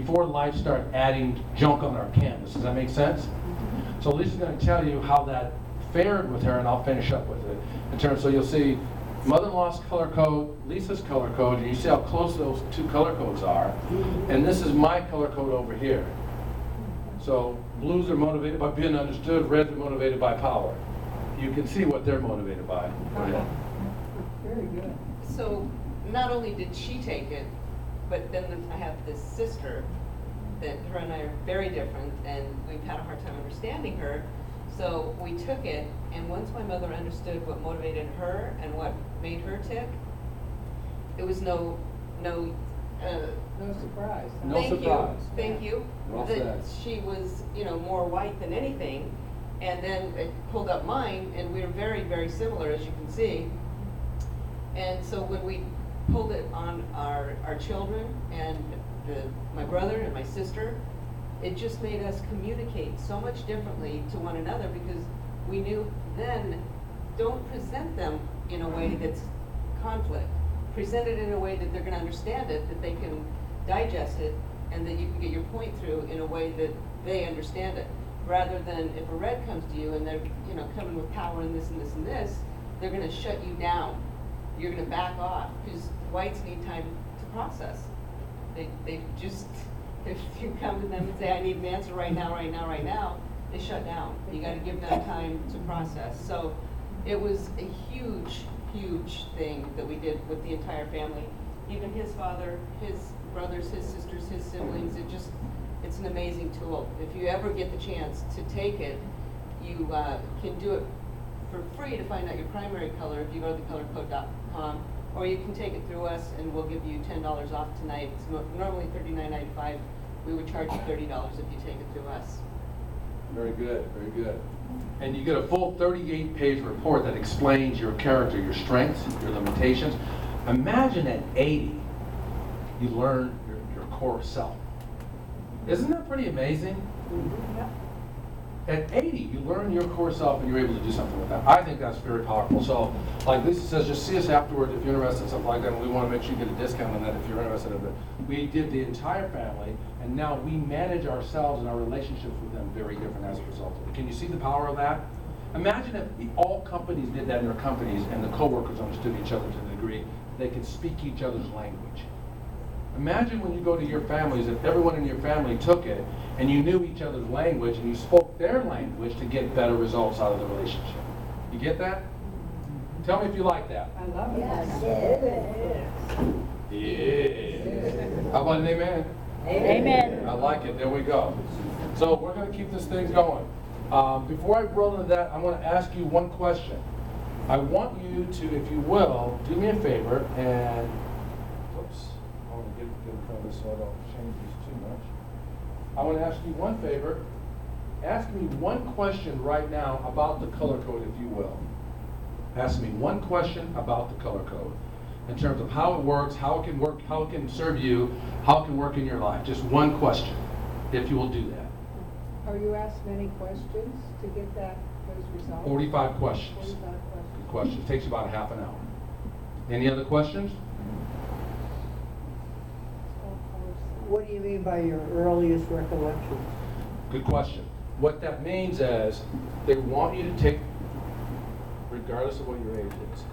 before life started adding junk on our canvas. Does that make sense? So Lisa's going to tell you how that fared with her, and I'll finish up with it. In terms, so you'll see mother-in-law's color code, Lisa's color code, and you see how close those two color codes are. And this is my color code over here. So blues are motivated by being understood, reds are motivated by power. You can see what they're motivated by. Go ahead. Very good. So not only did she take it, but then I have this sister that her and I are very different, and we've had a hard time understanding her. So we took it, and once my mother understood what motivated her and what made her tick, it was no surprise. Huh? No surprise. Thank you. Well That said. she was, more white than anything. And then it pulled up mine, and we were very, very similar, as you can see. And so when we pulled it on our children and my brother and my sister, it just made us communicate so much differently to one another, because we knew then, don't present them in a way that's conflict. Present it in a way that they're gonna understand it, that they can digest it, and that you can get your point through in a way that they understand it. Rather than if a red comes to you and they're coming with power and this and this and this, they're gonna shut you down. You're gonna back off, because whites need time to process. They just, if you come to them and say, I need an answer right now, right now, right now, they shut down. You gotta give them time to process. So it was a huge, huge thing that we did with the entire family. Even his father, his brothers, his sisters, his siblings, it's an amazing tool. If you ever get the chance to take it, you can do it for free to find out your primary color if you go to thecolorcode.com, or you can take it through us and we'll give you $10 off tonight. It's normally $39.95. We would charge you $30 if you take it through us. Very good, very good. And you get a full 38-page report that explains your character, your strengths, your limitations. Imagine at 80, you learn your core self. Isn't that pretty amazing? Yeah. At 80, you learn your core self and you're able to do something with that. I think that's very powerful. So, like Lisa says, just see us afterward if you're interested in stuff like that. And we want to make sure you get a discount on that if you're interested in it. We did the entire family, and now we manage ourselves and our relationships with them very different as a result of it. Can you see the power of that? Imagine if all companies did that in their companies and the coworkers understood each other to the degree they could speak each other's language. Imagine when you go to your families, if everyone in your family took it and you knew each other's language and you spoke their language to get better results out of the relationship. You get that? Tell me if you like that. I love it. Yes. Yeah. How about an amen? Amen. I like it. There we go. So we're going to keep this thing going. Before I roll into that, I want to ask you one question. I want you to, if you will, do me a favor and, whoops, I want to get in front of this so I don't change this too much. I want to ask you one favor. Ask me one question right now about the color code, if you will. Ask me one question about the color code in terms of how it works, how it can serve you, how it can work in your life. Just one question, if you will do that. Are you asked many questions to get those results? 45 questions. 45 questions. Good questions. Takes you about a half an hour. Any other questions? What do you mean by your earliest recollections? Good question. What that means is they want you to take, regardless of what your age is,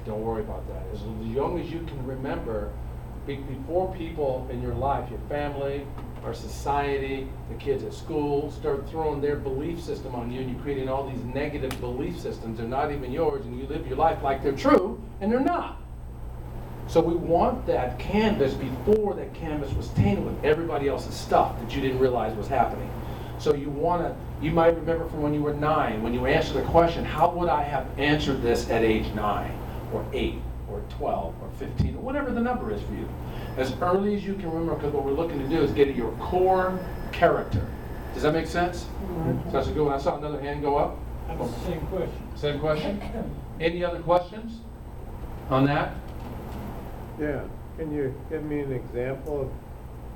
don't worry about that. As young as you can remember, before people in your life, your family, our society, the kids at school, start throwing their belief system on you, and you're creating all these negative belief systems. They're not even yours, and you live your life like they're true, and they're not. So we want that canvas before that canvas was tainted with everybody else's stuff that you didn't realize was happening. So you might remember from when you were 9, when you answered the question, how would I have answered this at age 9, or 8, or 12, or 15, or whatever the number is for you. As early as you can remember, because what we're looking to do is get at your core character. Does that make sense? So that's a good one. I saw another hand go up. That's the same question. Same question? Any other questions on that? Yeah, can you give me an example of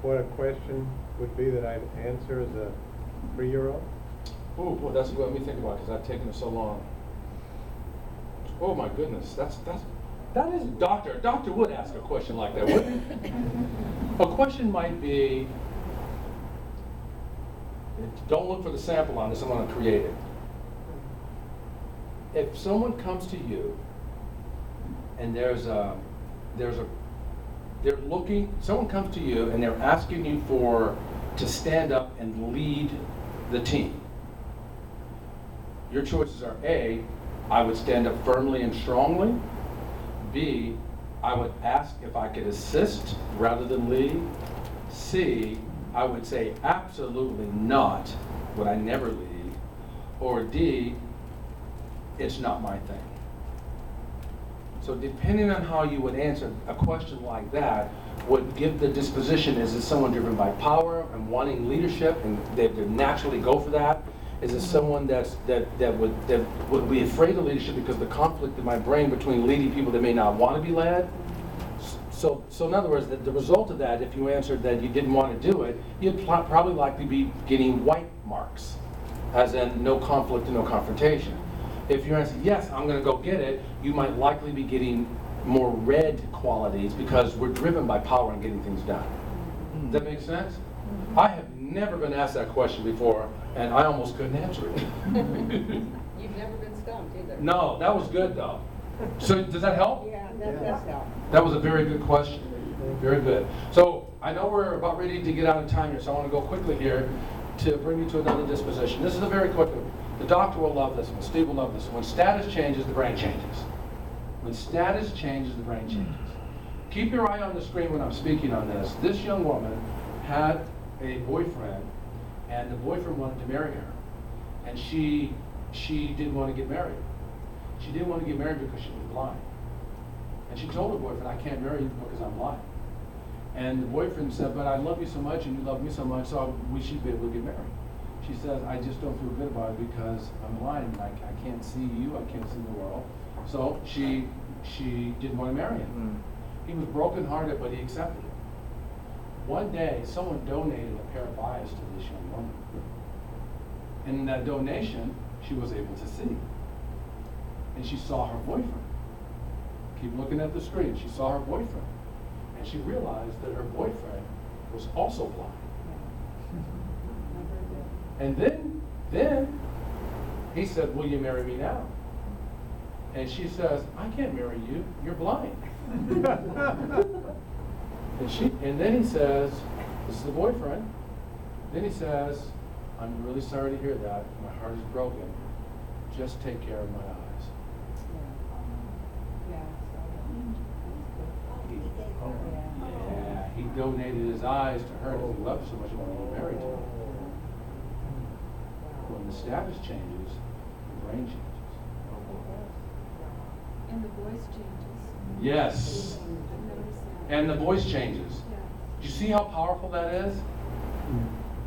what a question would be that I'd answer as a 3-year-old? Oh, well, that's what let me think about it, because I've taken it so long. Oh my goodness, that is Doctor would ask a question like that, wouldn't it? A question might be, don't look for the sample on this, I'm gonna create it. If someone comes to you and someone comes to you and they're asking you to stand up and lead the team. Your choices are A, I would stand up firmly and strongly. B, I would ask if I could assist rather than lead. C, I would say absolutely not, would I never lead. Or D, it's not my thing. So depending on how you would answer a question like that, would give the disposition, is it someone driven by power and wanting leadership and they naturally go for that? Is it someone that would be afraid of leadership because of the conflict in my brain between leading people that may not want to be led? So in other words, the result of that, if you answered that you didn't want to do it, you'd probably likely be getting white marks, as in no conflict and no confrontation. If you answer, yes, I'm going to go get it, you might likely be getting more red qualities because we're driven by power and getting things done. Does that make sense? I have never been asked that question before, and I almost couldn't answer it. You've never been stumped either. No, that was good though. So does that help? Yeah, that does help. That was a very good question. Very good. So I know we're about ready to get out of time here, so I want to go quickly here to bring you to another disposition. This is a very quick one. The doctor will love this one. Steve will love this one. When status changes, the brain changes. When status changes, the brain changes. Keep your eye on the screen when I'm speaking on this. This young woman had a boyfriend, and the boyfriend wanted to marry her. And she didn't want to get married. She didn't want to get married because she was blind. And she told her boyfriend, I can't marry you because I'm blind. And the boyfriend said, but I love you so much and you love me so much, so we should be able to get married. She says, I just don't feel good about it because I'm blind and I can't see you, I can't see the world. So she didn't want to marry him. He was brokenhearted, but he accepted it. One day, someone donated a pair of eyes to this young woman. And in that donation, she was able to see. And she saw her boyfriend. Keep looking at the screen. She saw her boyfriend. And she realized that her boyfriend was also blind. And then he said, will you marry me now? And she says, I can't marry you, you're blind. and then he says, this is the boyfriend. Then he says, I'm really sorry to hear that. My heart is broken. Just take care of my eyes. Yeah, he donated his eyes to her because he loved her so much he wanted to get married to her. When the status changes, the brain changes. And the voice changes. Yes. I've noticed that. And the voice changes. Yeah. Do you see how powerful that is?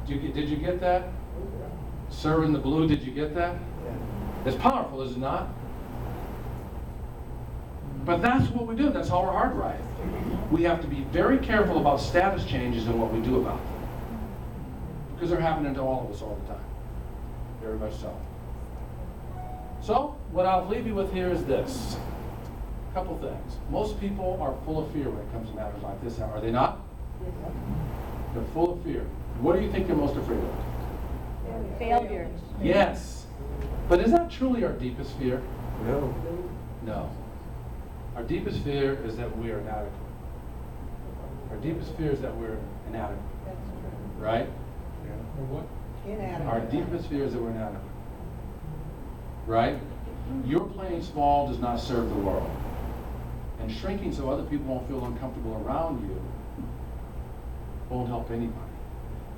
Did you get that? Sir in the blue, did you get that? It's powerful, is it not? But that's what we do. That's how we're hardwired. We have to be very careful about status changes and what we do about them. Because they're happening to all of us all the time. Very much so. So, what I'll leave you with here is this. A couple things. Most people are full of fear when it comes to matters like this, are they not? They're full of fear. What do you think they're most afraid of? Failure. Yes. But is that truly our deepest fear? No. No. Our deepest fear is that we are inadequate. Our deepest fear is that we're inadequate. That's true. Right? Yeah. What? Inadequate. Our deepest fear is that we're inadequate. Right? Your playing small does not serve the world. And shrinking so other people won't feel uncomfortable around you won't help anybody.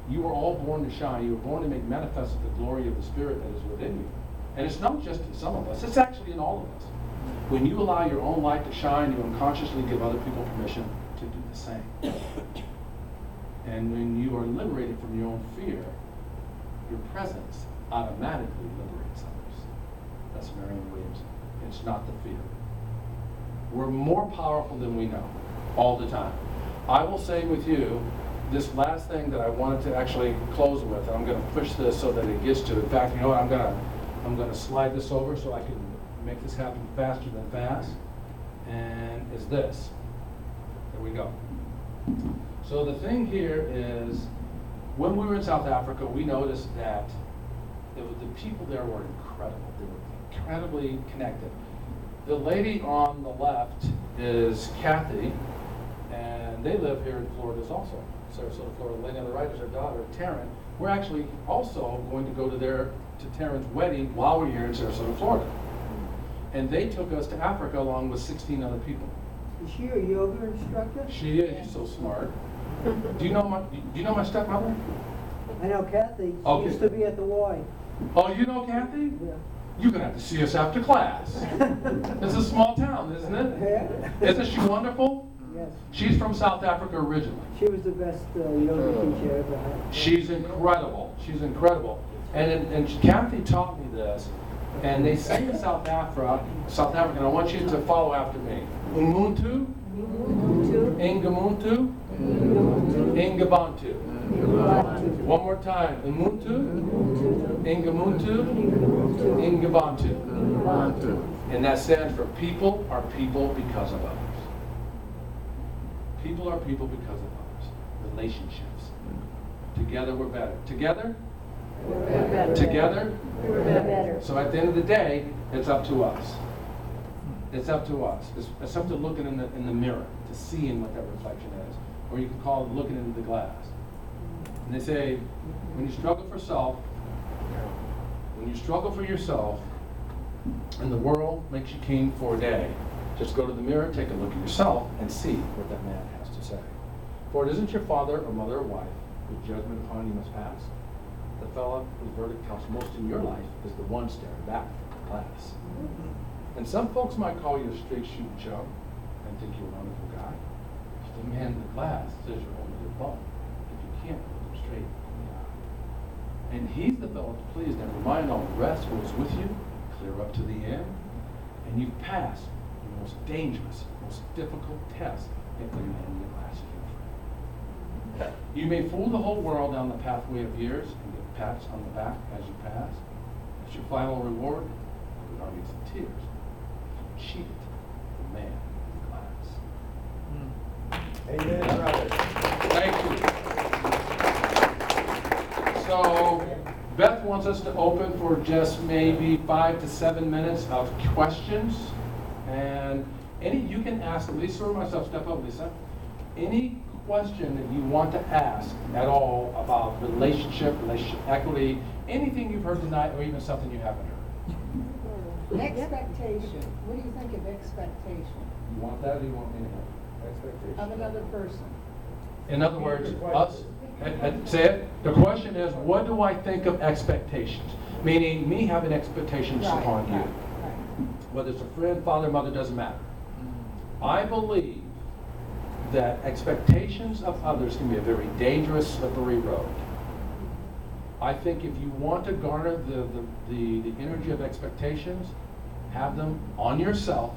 You were all born to shine. You were born to make manifest the glory of the Spirit that is within you. And it's not just in some of us, it's actually in all of us. When you allow your own light to shine, you unconsciously give other people permission to do the same. And when you are liberated from your own fear, your presence automatically liberates others. That's Marianne Williamson. It's not the fear. We're more powerful than we know, all the time. I will say with you, this last thing that I wanted to actually close with, and I'm going to push this so that it gets to, in fact, you know what, I'm going to slide this over so I can make this happen faster than fast, and is this. There we go. So the thing here is, when we were in South Africa, we noticed that the people there were incredible. They were incredibly connected. The lady on the left is Kathy, and they live here in Florida also, Sarasota, Florida. The lady on the right is her daughter, Taryn. We're actually also going to go to Taryn's wedding while we're here in Sarasota, Florida. And they took us to Africa along with 16 other people. Is she a yoga instructor? She is, she's so smart. Do you know my stepmother? I know Kathy, she Okay. used to be at the Y. Oh, you know Kathy? Yeah. You're gonna have to see us after class. It's a small town, isn't it? Yeah. Isn't she wonderful? Yes, She's from South Africa originally. she was the best yoga teacher I ever had. She's incredible. She's incredible. And Kathy taught me this. And they say in South Africa, and I want you to follow after me. Umuntu, Ingamuntu, Ingabantu. One more time. Umuntu, Ingamuntu, Ingabantu. And that stands for people are people because of others. People are people because of others. Relationships. Together we're better. Together? Together? Better. So at the end of the day, it's up to us. It's up to us. It's up to looking in the mirror, to seeing what that reflection is. Or you can call it looking into the glass. And they say, when you struggle for self, when you struggle for yourself, and the world makes you king for a day, just go to the mirror, take a look at yourself, and see what that man has to say. For it isn't your father or mother or wife whose judgment upon you must pass. The fellow whose verdict counts most in your life is the one staring back from the glass. And some folks might call you a straight shooting chump and think you're a wonderful guy. But the man in the glass says you're only a bum if you can't look him straight in the eye. And he's the fellow to please and remind all the rest who is with you, clear up to the end, and you've passed the most dangerous, most difficult test that the man in the glass is your friend. You may fool the whole world down the pathway of years and get pats on the back as you pass. As your final reward, you would argue some tears. You cheated the man in the glass. Amen, brother. Thank you. So Beth wants us to open for just maybe 5 to 7 minutes of questions. And you can ask Lisa or myself, step up, Lisa. Any question that you want to ask at all about relationship equity, anything you've heard tonight or even something you haven't heard. Expectation. What do you think of expectation You want that or you want me to have it? of another person? In other words, us, say it. The question is, what do I think of expectations? Meaning me having expectations Right, upon you. right, right. Whether it's a friend, father, mother, doesn't matter. I believe that expectations of others can be a very dangerous, slippery road. I think if you want to garner the energy of expectations, have them on yourself,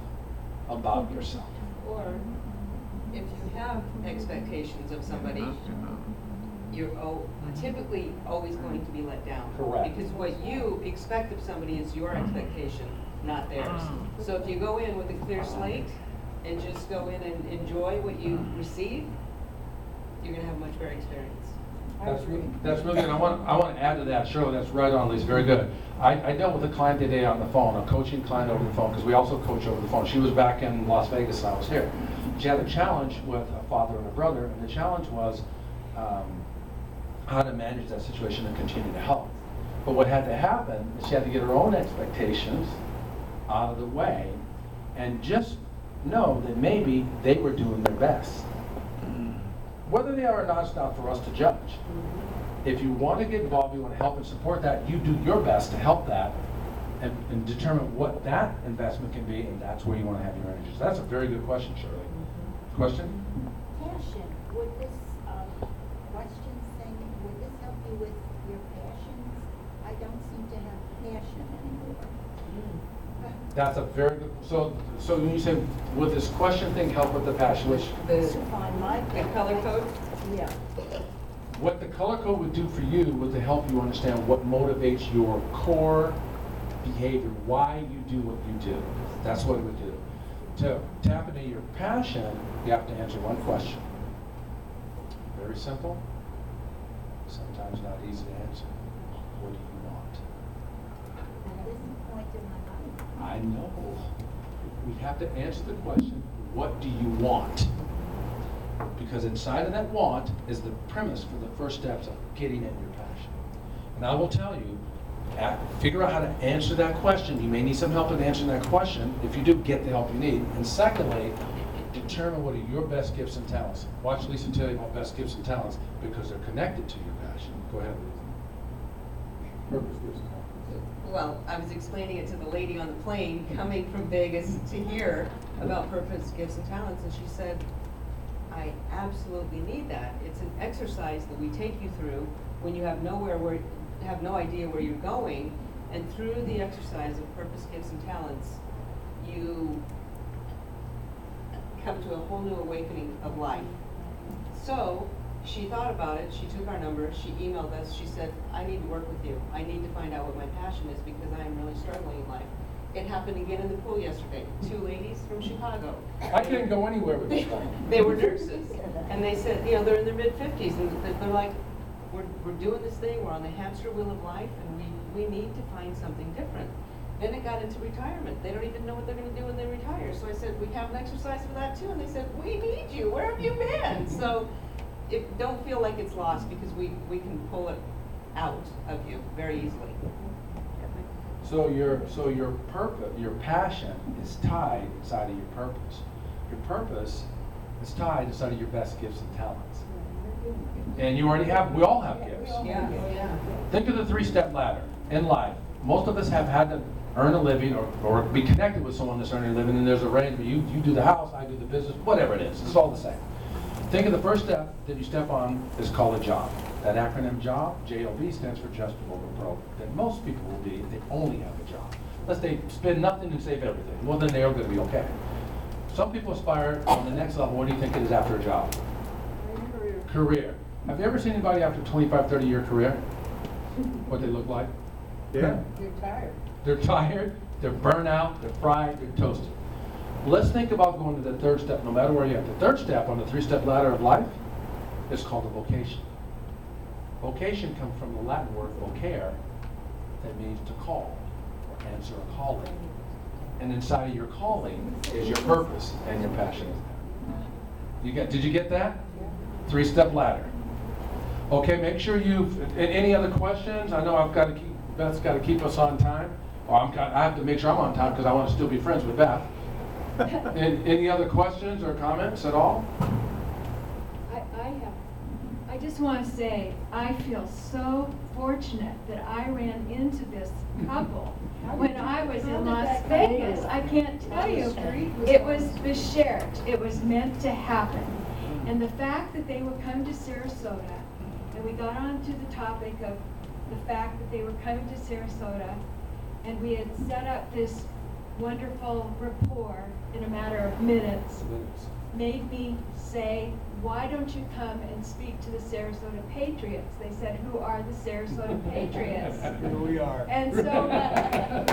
about yourself. Or if you have expectations of somebody, you're typically always going to be let down. Correct. Because what you expect of somebody is your expectation, not theirs. So if you go in with a clear slate and just go in and enjoy what you receive, you're gonna have a much better experience. That's really good. I want to add to that, Shirley. That's right on, Lisa. Very good. I dealt with a client today on the phone, a coaching client over the phone, because we also coach over the phone. She was back in Las Vegas and I was here. She had a challenge with a father and a brother, and the challenge was how to manage that situation and continue to help. But what had to happen is she had to get her own expectations out of the way and just know that maybe they were doing their best. Whether they are or not, it's not for us to judge. If you want to get involved, you want to help and support that, you do your best to help that and determine what that investment can be, and that's where you want to have your energy. So that's a very good question, Shirley. Question? Passion, would this question thing, would this help you with your passions? I don't seem to have passion anymore. That's a very good, so when you say, would this question thing help with the passion, which, To find my The passion. color code? Yeah. what the color code would do for you was to help you understand what motivates your core behavior, why you do what you do. That's what it would do. To tap into your passion, you have to answer one question. Very simple. sometimes not easy to answer. What do you want? At this point in my life, I know. We have to answer the question, what do you want? Because inside of that want is the premise for the first steps of getting at your passion. And I will tell you, figure out how to answer that question. You may need some help in answering that question. If you do, get the help you need. And secondly, determine what are your best gifts and talents. Watch Lisa tell you about best gifts and talents because they're connected to your passion. Go ahead, Lisa. Purpose, gifts, and talents. Well, I was explaining it to the lady on the plane coming from Vegas to here about purpose, gifts, and talents, and she said, I absolutely need that. It's an exercise that we take you through when you have have no idea where you're going, and through the exercise of purpose, gifts, and talents, you come to a whole new awakening of life. So she thought about it, she took our number, she emailed us, she said, I need to work with you. I need to find out what my passion is because I am really struggling in life. It happened again in the pool yesterday. 2 ladies from Chicago. I couldn't go anywhere with this one. They were nurses, and they said, you know, they're in their mid-50s, and they're like, we're doing this thing, we're on the hamster wheel of life, and we need to find something different. Then it got into retirement. They don't even know what they're gonna do when they retire. So I said, we have an exercise for that too, and they said, we need you, where have you been? So don't feel like it's lost, because we can pull it out of you very easily. So your purpose, your passion is tied inside of your purpose. Your purpose is tied inside of your best gifts and talents. And you already have, we all have gifts. Yeah. Think of the 3-step ladder in life. Most of us have had to earn a living or be connected with someone that's earning a living, and there's a range where you do the house, I do the business, whatever it is, it's all the same. Think of the first step that you step on is called a job. That acronym JOB, J-O-B, stands for just below the broke. That most people will be if they only have a job. Unless they spend nothing and save everything. Well, then they are going to be okay. Some people aspire on the next level. What do you think it is after a job? Career. Have you ever seen anybody after a 25, 30-year career? What they look like? Yeah. You're tired. They're tired, they're burnt out, they're fried, they're toasted. Let's think about going to the third step, no matter where you're at. The third step on the 3-step ladder of life is called a vocation. Vocation comes from the Latin word vocare, that means to call or answer a calling. And inside of your calling is your purpose and your passion. Did you get that? 3-step ladder. Okay, make sure any other questions? I know Beth's got to keep us on time. Or I have to make sure I'm on time because I want to still be friends with Beth. Any other questions or comments at all? I just want to say, I feel so fortunate that I ran into this couple when I was in Las Vegas. I can't tell you, it was beshert. It was meant to happen. And the fact that they would come to Sarasota, and we got on to the topic of the fact that they were coming to Sarasota, and we had set up this wonderful rapport in a matter of minutes, made me say, why don't you come and speak to the Sarasota Patriots? They said, who are the Sarasota Patriots? Here we are. And so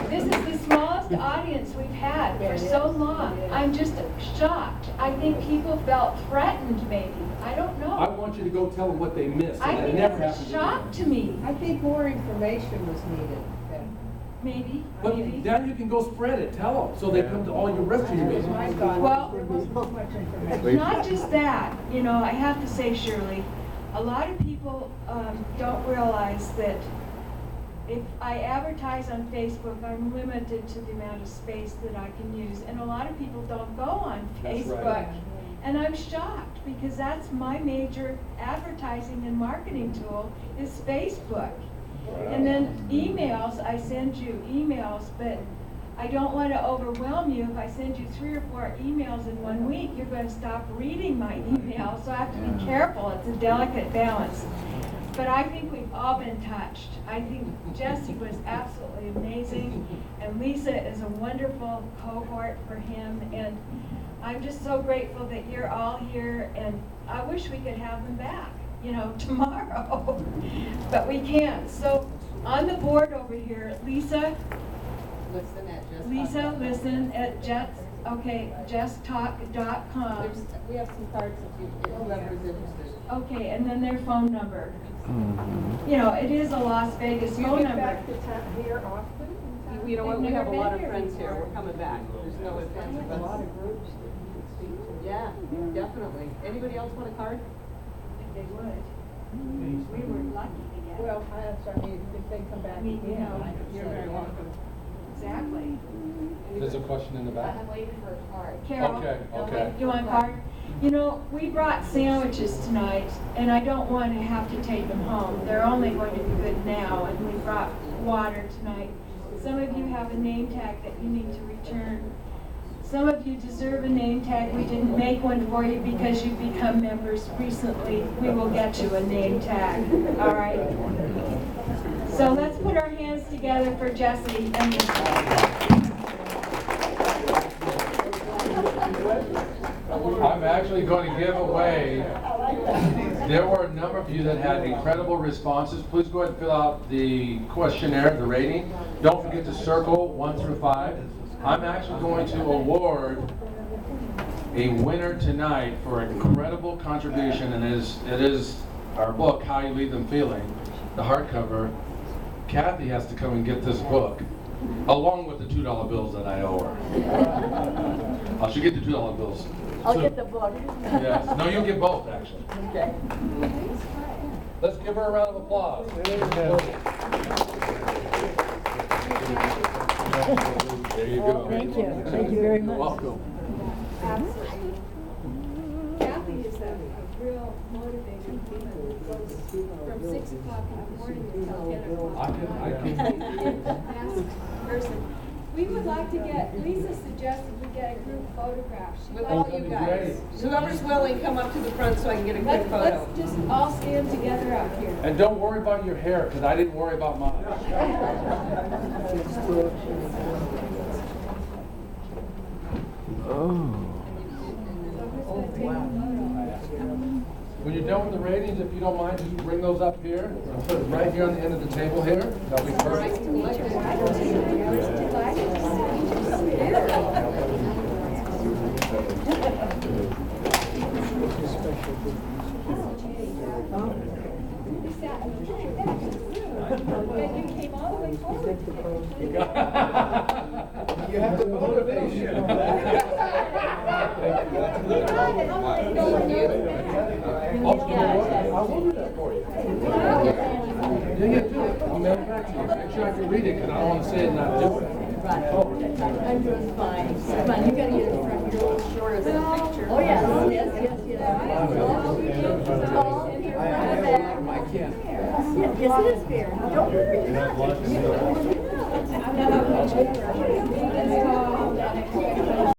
this is the smallest audience we've had for so long. I'm just shocked. I think people felt threatened maybe. I don't know. I want you to go tell them what they missed. I That think never it's happened a to shock to me. I think more information was needed. Maybe, But maybe. then you can go spread it, tell them, so they come to all your rest of your That was my meetings. thought. Well- There wasn't too much information. Not just that, you know, I have to say, Shirley, a lot of people don't realize that if I advertise on Facebook, I'm limited to the amount of space that I can use, and a lot of people don't go on That's right. Facebook. And I'm shocked, because that's my major advertising and marketing tool, is Facebook. And then emails, I send you emails, but I don't want to overwhelm you. If I send you 3 or 4 emails in 1 week, you're going to stop reading my emails, so I have to be careful. It's a delicate balance. But I think we've all been touched. I think Jesse was absolutely amazing, and Lisa is a wonderful cohort for him, and I'm just so grateful that you're all here, and I wish we could have them back, you know, tomorrow, but we can't. So on the board over here, Lisa, Listen at just. listen at justtalk.com. We have some cards if whoever's interested. Okay, and then their phone number. You know, it is a Las Vegas Do you phone get number. back to town here often? in town? You know what, we They've have a never lot been of here friends here, before. we're coming back, there's no ifs, I ands, or have a lot buts. of groups that you can speak to. Yeah, definitely. Anybody else want a card? If they would. We were lucky to get it. Well, I mean, if they come back I mean, you again, know, I could you're send very it. welcome. Exactly. There's a question in the back. waiting for a card. Carol? Okay, okay. You want a card? You know, we brought sandwiches tonight, and I don't want to have to take them home. They're only going to be good now, and we brought water tonight. Some of you have a name tag that you need to return. Some of you deserve a name tag. We didn't make one for you because you've become members recently. We will get you a name tag, all right? So let's put our hands together for Jesse and I'm actually going to give away, there were a number of you that had incredible responses. Please go ahead and fill out the questionnaire, the rating. Don't forget to circle 1 through 5. I'm actually going to award a winner tonight for incredible contribution, and it is our book, How You Leave Them Feeling, the hardcover. Kathy has to come and get this book, along with the $2 bills that I owe her. I should get the $2 bills. I'll get the book. Yes, no, you'll get both, actually. Okay. Let's give her a round of applause. There you go. Thank you. Thank you very much. You're welcome. Absolutely. Kathy is a real motivator, goes from 6 o'clock in the morning until 10 o'clock. I can. Fast person. We would like to get, Lisa suggested we get a group photograph. She'd With like all to- you that'd be guys. great. Whoever's willing, come up to the front so I can get a quick photo. Let's just all stand together up here. And don't worry about your hair, because I didn't worry about mine. When you're done with the ratings, if you don't mind, just bring those up here and put it right here on the end of the table here. That'll be perfect. You have the motivation. I will do that for you. Yeah, do it. I'll mail it back to you. Make sure I can read it, because I don't want to say it and not do it. I'm doing fine. Come on, you gotta get it from your little shorter than a picture. Oh, yes, yes, yes. Tall, in your front of back. I can't. Yes, it is fair. Don't worry.